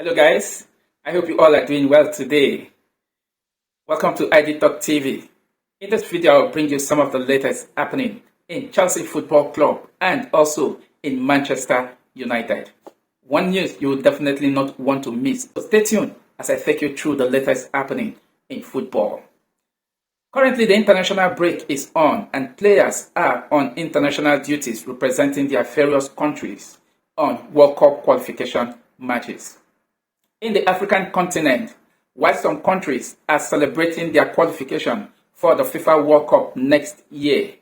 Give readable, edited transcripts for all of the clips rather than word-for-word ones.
Hello guys, I hope you all are doing well today. Welcome to ID Talk TV. In this video, I'll bring you some of the latest happening in Chelsea Football Club and also in Manchester United. One news you will definitely not want to miss. So stay tuned as I take you through the latest happening in football. Currently, the international break is on and players are on international duties representing their various countries on World Cup qualification matches. In the African continent, while some countries are celebrating their qualification for the FIFA World Cup next year,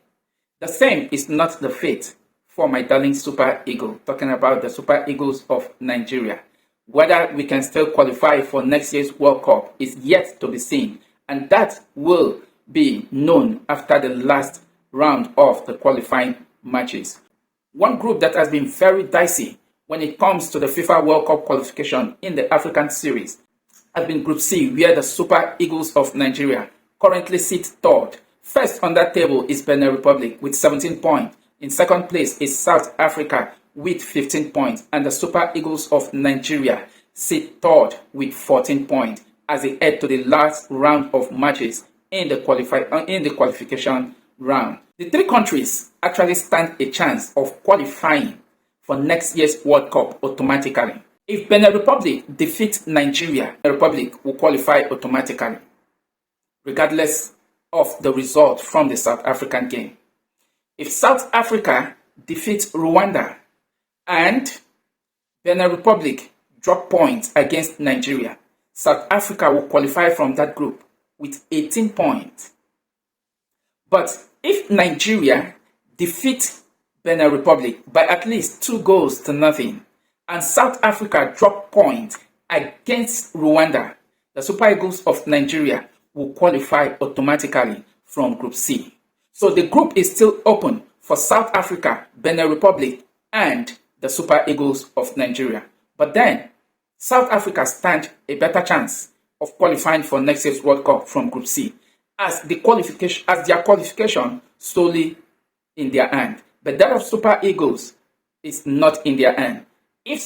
the same is not the fate for my darling Super Eagle, talking about the Super Eagles of Nigeria. Whether we can still qualify for next year's World Cup is yet to be seen, and that will be known after the last round of the qualifying matches. One group that has been very dicey when it comes to the FIFA World Cup qualification in the African series has been Group C, where the Super Eagles of Nigeria currently sit third. First on that table is Benin Republic with 17 points. In second place is South Africa with 15 points. And the Super Eagles of Nigeria sit third with 14 points as they head to the last round of matches in the qualification round. The three countries actually stand a chance of qualifying for next year's World Cup automatically. If Benin Republic defeats Nigeria, the Republic will qualify automatically, regardless of the result from the South African game. If South Africa defeats Rwanda and Benin Republic drop points against Nigeria, South Africa will qualify from that group with 18 points. But if Nigeria defeats Benin Republic by at least 2-0, and South Africa drop points against Rwanda, the Super Eagles of Nigeria will qualify automatically from Group C. So the group is still open for South Africa, Benin Republic, and the Super Eagles of Nigeria. But then, South Africa stand a better chance of qualifying for next year's World Cup from Group C, as their qualification solely in their hand. But that of Super Eagles is not in their hand. If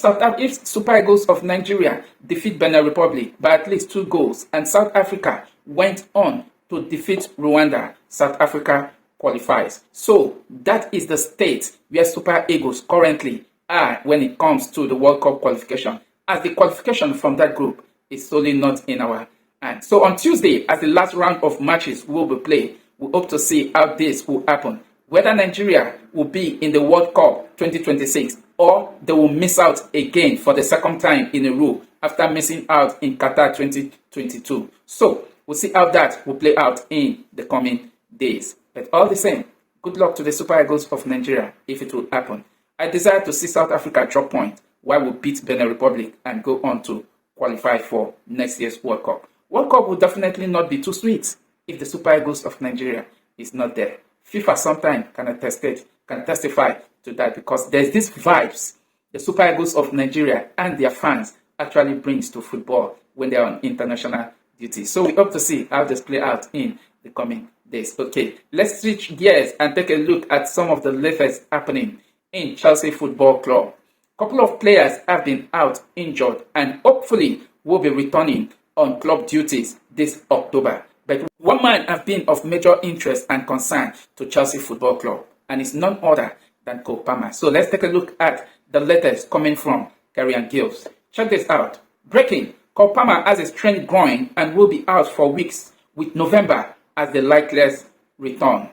Super Eagles of Nigeria defeat Benin Republic by at least 2 goals and South Africa went on to defeat Rwanda, South Africa qualifies. So that is the state where Super Eagles currently are when it comes to the World Cup qualification, as the qualification from that group is solely not in our hands. So on Tuesday, as the last round of matches will be played, we hope to see how this will happen. Whether Nigeria will be in the World Cup 2026 or they will miss out again for the second time in a row after missing out in Qatar 2022. So we'll see how that will play out in the coming days. But all the same, good luck to the Super Eagles of Nigeria if it will happen. I desire to see South Africa drop points while we beat Benin Republic and go on to qualify for next year's World Cup. World Cup will definitely not be too sweet if the Super Eagles of Nigeria is not there. FIFA sometimes can testify to that, because there's these vibes the Super Eagles of Nigeria and their fans actually brings to football when they're on international duty. So we hope to see how this play out in the coming days. Okay, let's switch gears and take a look at some of the latest happening in Chelsea Football Club. A couple of players have been out injured and hopefully will be returning on club duties this October. But one man has been of major interest and concern to Chelsea Football Club, and it's none other than Cole Palmer. So let's take a look at the latest coming from Kerry Gills. Check this out. Breaking: Cole Palmer has a strained groin and will be out for weeks, with November as the likeliest return.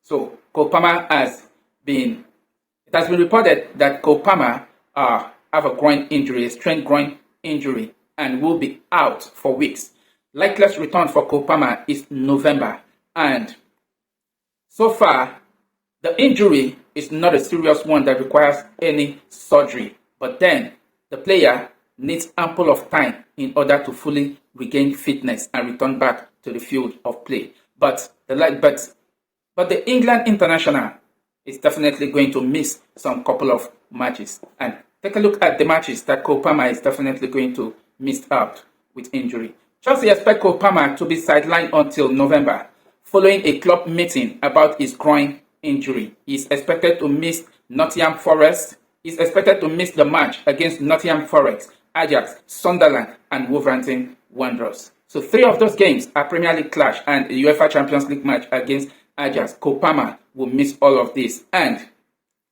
So Cole Palmer it has been reported that Cole Palmer have a groin injury, a strained groin injury, and will be out for weeks. Likeliest return for Cole Palmer is November, and so far the injury is not a serious one that requires any surgery, but then the player needs ample of time in order to fully regain fitness and return back to the field of play. But the England international is definitely going to miss some couple of matches. And take a look at the matches that Cole Palmer is definitely going to miss out with injury. Chelsea expect Cole Palmer to be sidelined until November, following a club meeting about his groin injury. He is expected to miss the match against Nottingham Forest Ajax, Sunderland, and Wolverhampton Wanderers. So 3 of those games are Premier League clash, and a UEFA Champions League match against Ajax. Kopama will miss all of this. And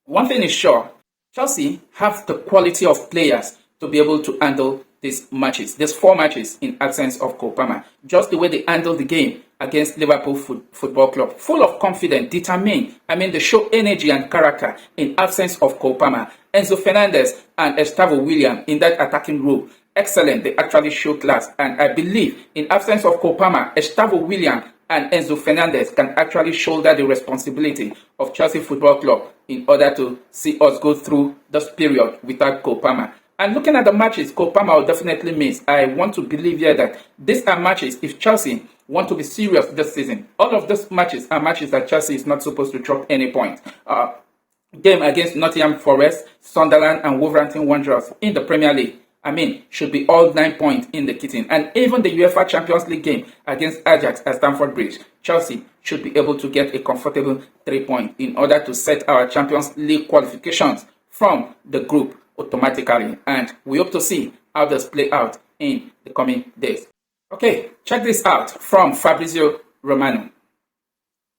one thing is sure, Chelsea have the quality of players to be able to handle these matches. There's 4 matches in absence of Kopama. Just the way they handled the game against Liverpool Football Club. Full of confidence, determined. They show energy and character in absence of Kopama. Enzo Fernandez and Gustavo William in that attacking role. Excellent. They actually show class. And I believe in absence of Kopama, Gustavo William and Enzo Fernandez can actually shoulder the responsibility of Chelsea Football Club in order to see us go through this period without Kopama. And looking at the matches, Kopama will definitely miss. I want to believe here that these are matches, if Chelsea want to be serious this season, all of these matches are matches that Chelsea is not supposed to drop any point. Game against Nottingham Forest, Sunderland, and Wolverhampton Wanderers in the Premier League, should be all 9 points in the kitchen. And even the UEFA Champions League game against Ajax at Stamford Bridge, Chelsea should be able to get a comfortable 3 points in order to set our Champions League qualifications from the group automatically. And we hope to see how this play out in the coming days. Okay, check this out from Fabrizio Romano.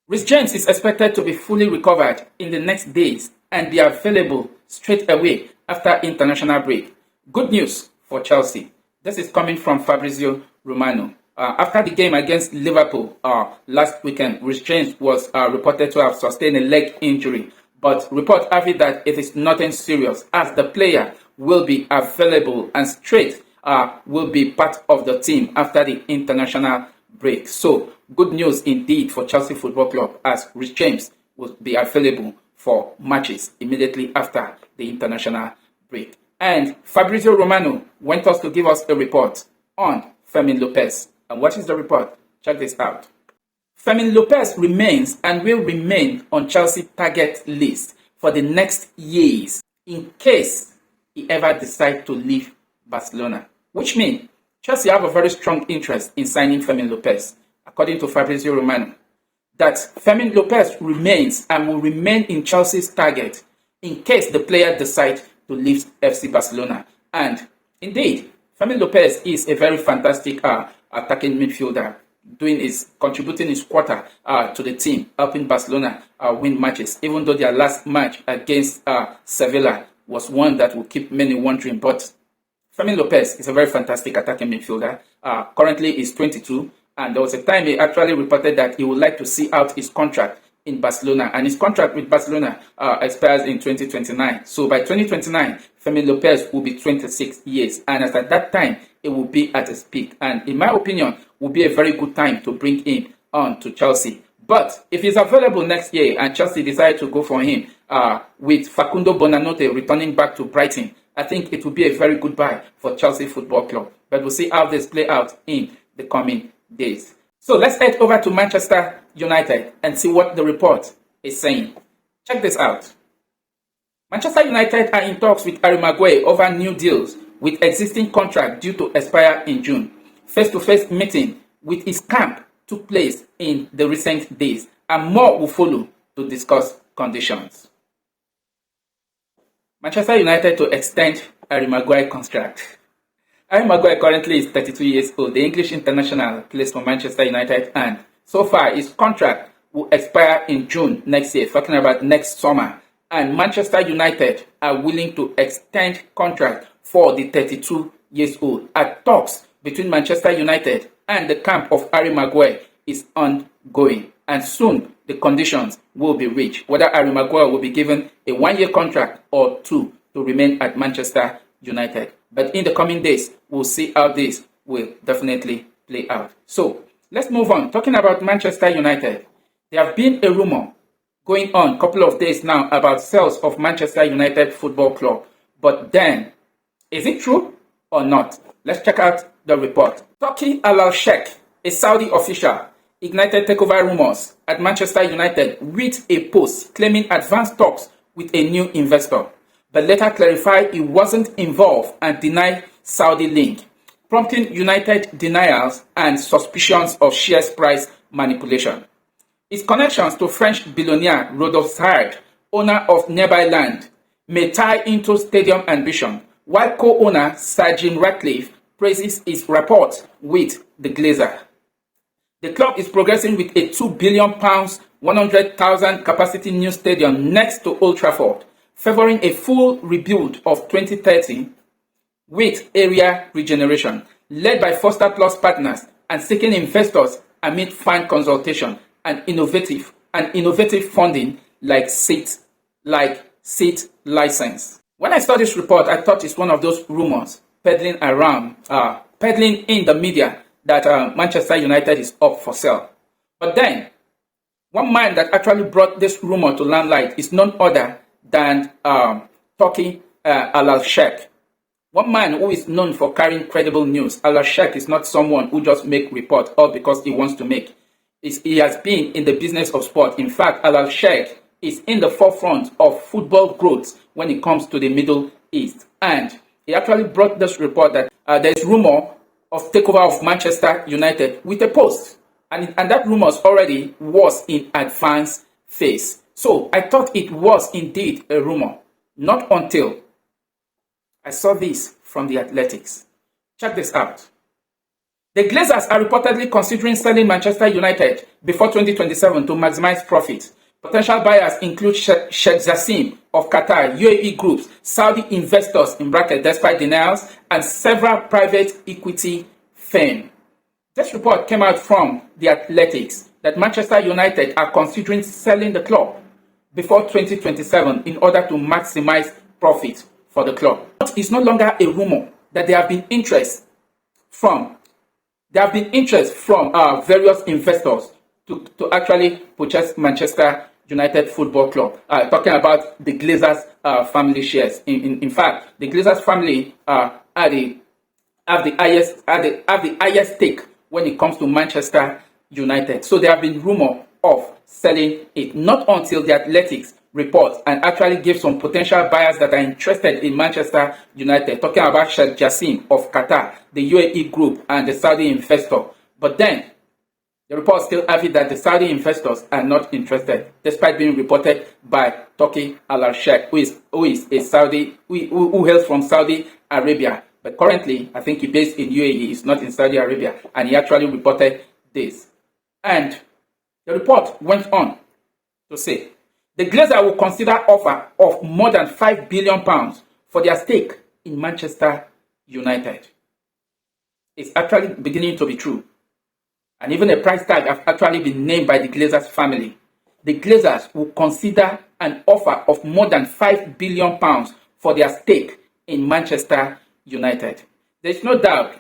Reece James is expected to be fully recovered in the next days and be available straight away after international break. Good news for Chelsea. This is coming from Fabrizio Romano. After the game against Liverpool last weekend, Reece James was reported to have sustained a leg injury. But reports have it that it is nothing serious, as the player will be available and straight will be part of the team after the international break. So, good news indeed for Chelsea Football Club, as Reece James will be available for matches immediately after the international break. And Fabrizio Romano went us to give us a report on Fermin Lopez. And what is the report? Check this out. Fermin Lopez remains and will remain on Chelsea target list for the next years in case he ever decides to leave Barcelona. Which means Chelsea have a very strong interest in signing Fermin Lopez, according to Fabrizio Romano. That Fermin Lopez remains and will remain in Chelsea's target in case the player decides to leave FC Barcelona. And indeed, Fermin Lopez is a very fantastic attacking midfielder, contributing his quarter to the team, helping Barcelona win matches, even though their last match against Sevilla was one that will keep many wondering. But Fermin Lopez is a very fantastic attacking midfielder. Currently he's 22, and there was a time he actually reported that he would like to see out his contract in Barcelona, and his contract with Barcelona expires in 2029. So by 2029, Fermin Lopez will be 26 years, and at that time, it will be at his peak. And in my opinion, will be a very good time to bring him on to Chelsea. But if he's available next year and Chelsea decide to go for him with Facundo Bonanote returning back to Brighton, I think it will be a very good buy for Chelsea Football Club. But we'll see how this play out in the coming days. So let's head over to Manchester United and see what the report is saying. Check this out. Manchester United are in talks with Harry Maguire over new deals with existing contract due to expire in June. Face-to-face meeting with his camp took place in the recent days, and more will follow to discuss conditions. Manchester United to extend Harry Maguire contract. Harry Maguire currently is 32 years old. The English international plays for Manchester United, and so far his contract will expire in June next year, talking about next summer. And Manchester United are willing to extend contract for the 32 years old. At talks between Manchester United and the camp of Harry Maguire is ongoing, and soon the conditions will be reached, whether Harry Maguire will be given a 1-year contract or 2 to remain at Manchester United. But in the coming days, we'll see how this will definitely play out. So let's move on. Talking about Manchester United, there have been a rumor going on a couple of days now about sales of Manchester United Football Club. But then, is it true or not? Let's check out the report. Turki Al-Sheikh, a Saudi official, ignited takeover rumors at Manchester United with a post claiming advanced talks with a new investor, but later clarified he wasn't involved and denied Saudi link, prompting United denials and suspicions of shares price manipulation. His connections to French billionaire Rodolphe Saad, owner of nearby land, may tie into stadium ambition, while co-owner Sir Jim Ratcliffe praises his rapport with the Glazer. The club is progressing with a £2 billion, 100,000 capacity new stadium next to Old Trafford, favoring a full rebuild of 2030 with area regeneration, led by Foster Plus partners and seeking investors amid fine consultation and innovative funding like seat license. When I saw this report, I thought it's one of those rumors peddling in the media that Manchester United is up for sale. But then, one man that actually brought this rumor to limelight is none other than Turkey Al-Sheikh. One man who is known for carrying credible news. Al-Sheikh is not someone who just make reports all because he wants to make. He has been in the business of sport. In fact, Al-Sheikh is in the forefront of football growth when it comes to the Middle East. And he actually brought this report that there is rumor of takeover of Manchester United with a post. And that rumor already was in advanced phase. So I thought it was indeed a rumor. Not until I saw this from the Athletics. Check this out. The Glazers are reportedly considering selling Manchester United before 2027 to maximize profit. Potential buyers include Sheikh Jassim of Qatar, UAE groups, Saudi investors in bracket despite denials, and several private equity firms. This report came out from the Athletics that Manchester United are considering selling the club before 2027 in order to maximize profit for the club. It's no longer a rumor that there have been interest from various investors to actually purchase Manchester United Football Club. Talking about the Glazers family shares. In fact, the Glazers family have the highest stake when it comes to Manchester United. So there have been rumor of selling it. Not until the Athletics report and actually give some potential buyers that are interested in Manchester United. Talking about Sheikh Jassim of Qatar, the UAE group, and the Saudi investor. But then the report still have it that the Saudi investors are not interested, despite being reported by Turkey Al-Sheikh, who hails from Saudi Arabia. But currently, I think he based in UAE, is not in Saudi Arabia, and he actually reported this. And the report went on to say, the Glazer will consider offer of more than £5 billion for their stake in Manchester United. It's actually beginning to be true. And even a price tag has actually been named by the Glazers family. The Glazers will consider an offer of more than £5 billion for their stake in Manchester United. There's no doubt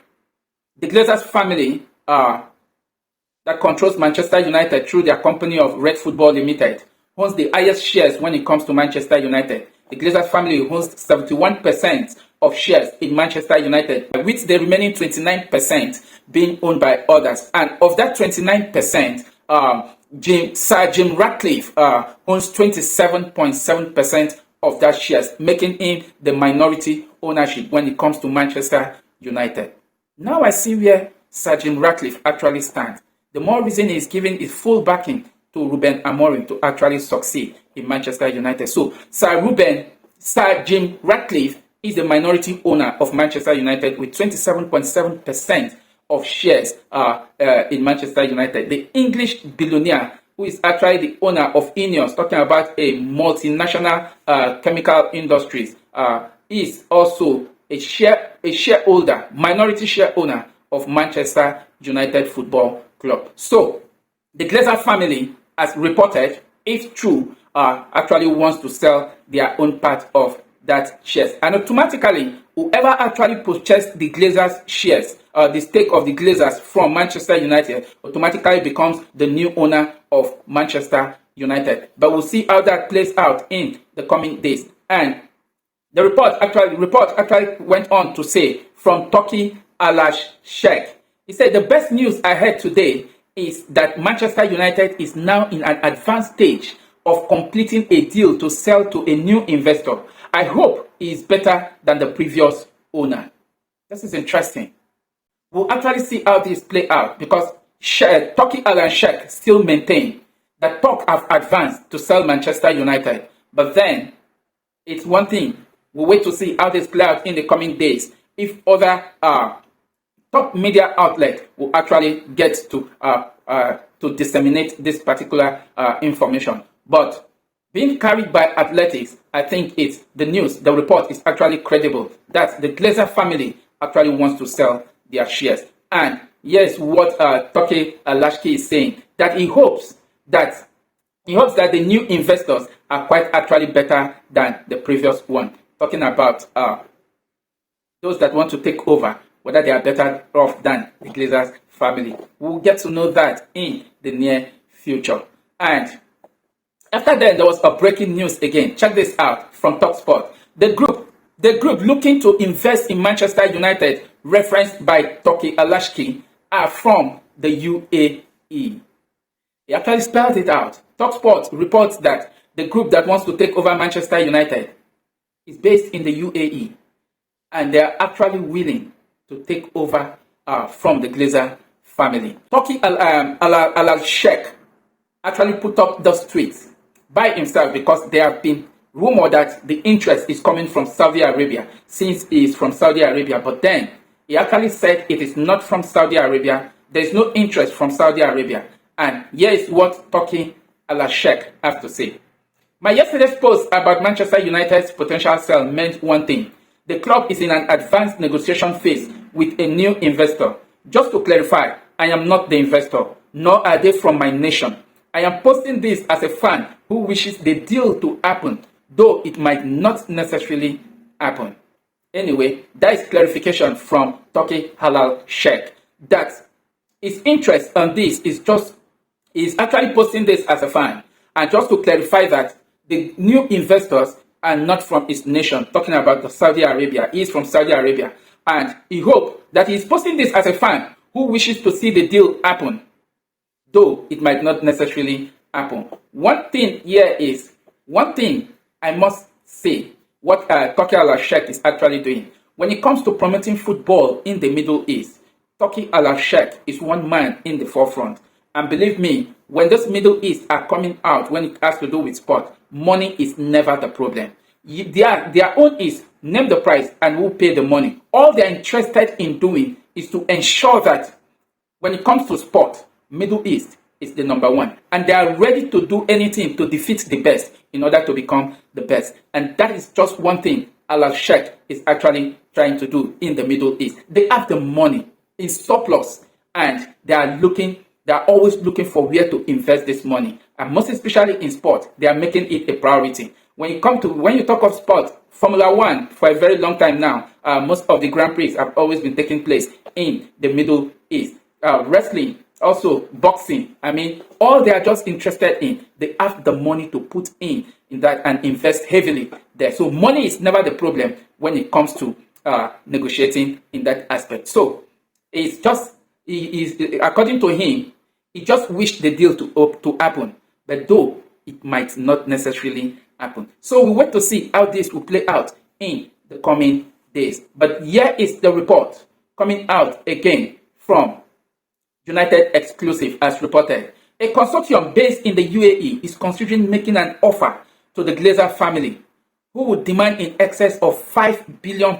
the Glazers family that controls Manchester United through their company of Red Football Limited owns the highest shares when it comes to Manchester United. The Glazers family owns 71% of shares in Manchester United, with the remaining 29% being owned by others. And of that 29%, Sir Jim Ratcliffe owns 27.7% of that shares, making him the minority ownership when it comes to Manchester United. Now I see where Sir Jim Ratcliffe actually stands. The more reason is giving his full backing to Ruben Amorim to actually succeed in Manchester United. So Sir Jim Ratcliffe is the minority owner of Manchester United with 27.7% of shares in Manchester United. The English billionaire, who is actually the owner of Ineos, talking about a multinational chemical industries, is also a shareholder, minority shareholder of Manchester United Football Club. So the Glazer family, as reported, if true, actually wants to sell their own part of that shares. And automatically, whoever actually purchased the Glazers shares, the stake of the Glazers from Manchester United, automatically becomes the new owner of Manchester United. But we'll see how that plays out in the coming days. And the report actually went on to say from Turkey Al-Sheikh, he said, the best news I heard today is that Manchester United is now in an advanced stage of completing a deal to sell to a new investor. I hope he is better than the previous owner. This is interesting. We'll actually see how this play out because Turkey Al-Sheikh still maintain that talk have advanced to sell Manchester United. But then, it's one thing We'll wait to see how this play out in the coming days. If other top media outlet will actually get to disseminate this particular information. But being carried by athletics, I think it's the news, the report is actually credible that the Glazer family actually wants to sell their shares. And yes, what Toke Lashki is saying, that he hopes that the new investors are quite actually better than the previous one. Talking about those that want to take over, whether they are better off than the Glazers family. We'll get to know that in the near future. And after then, there was a breaking news again. Check this out from TopSport. The group looking to invest in Manchester United, referenced by Toki Alashki, are from the UAE. He actually spelled it out. TopSport reports that the group that wants to take over Manchester United is based in the UAE, and they are actually willing to take over from the Glazer family. Toki Al-Sheikh actually put up those tweets by himself because there have been rumor that the interest is coming from Saudi Arabia, since he is from Saudi Arabia. But then he actually said it is not from Saudi Arabia. There is no interest from Saudi Arabia. And here is what Toki Al-Sheikh has to say. My yesterday's post about Manchester United's potential sale meant one thing. The club is in an advanced negotiation phase with a new investor. Just to clarify, I am not the investor, nor are they from my nation. I am posting this as a fan who wishes the deal to happen, though it might not necessarily happen. Anyway, that is clarification from Toki Halal Sheikh, that his interest on this is actually posting this as a fan. And just to clarify that the new investors are not from his nation, talking about the Saudi Arabia. He is from Saudi Arabia. And he hopes that he is posting this as a fan who wishes to see the deal happen, though it might not necessarily happen. One thing I must say, what Toki Al-Sheikh is actually doing. When it comes to promoting football in the Middle East, Toki Al-Sheikh is one man in the forefront. And believe me, when those Middle East are coming out, when it has to do with sport, money is never the problem. Their own is name the price and who pay the money. All they're interested in doing is to ensure that when it comes to sport, Middle East is the number one. And they are ready to do anything to defeat the best in order to become the best. And that is just one thing Al-Sheikh is actually trying to do in the Middle East. They have the money in surplus and they are always looking for where to invest this money. And most especially in sport, they are making it a priority. When you talk of sport, Formula One, for a very long time now, most of the Grand Prix have always been taking place in the Middle East. Wrestling, also boxing. I mean, all they are just interested in, they have the money to put in that and invest heavily there. So money is never the problem when it comes to negotiating in that aspect. So it's just, according to him, he just wished the deal to happen, but though it might not necessarily happen. So we wait to see how this will play out in the coming days. But here is the report coming out again from United Exclusive as reported. A consortium based in the UAE is considering making an offer to the Glazer family, who would demand in excess of £5 billion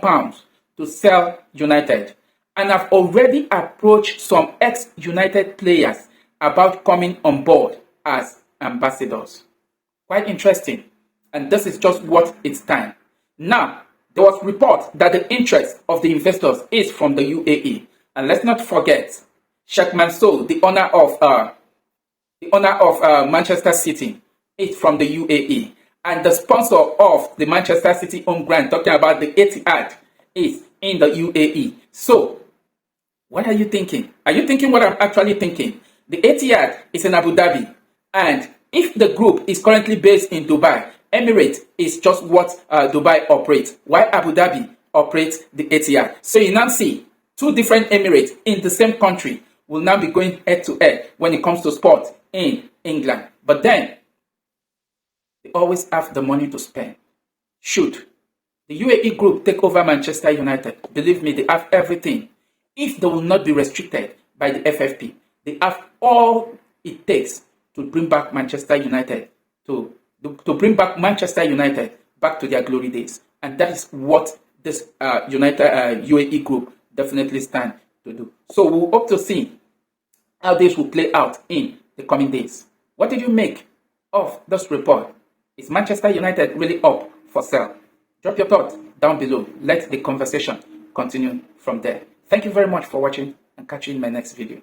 to sell United, and have already approached some ex-United players about coming on board as ambassadors. Quite interesting. And this is just what it's time. Now, there was report that the interest of the investors is from the UAE. And let's not forget, Sheikh Mansour, the owner of Manchester City, is from the UAE. And the sponsor of the Manchester City home ground, talking about the Etihad, is in the UAE. So, what are you thinking? Are you thinking what I'm actually thinking? The Etihad is in Abu Dhabi. And if the group is currently based in Dubai, Emirates is just what Dubai operates, while Abu Dhabi operates the Etihad. So you now see two different Emirates in the same country will now be going head to head when it comes to sport in England. But then, they always have the money to spend. Should the UAE group take over Manchester United, believe me, they have everything. If they will not be restricted by the FFP, they have all it takes to bring back Manchester United to bring back Manchester United back to their glory days. And And that is what this United UAE group definitely stand to do. So we hope to see how this will play out in the coming days. What did you make of this report? Is Manchester United really up for sale? Drop your thoughts down below. Let the conversation continue from there. Thank you very much for watching, and catch you in my next video.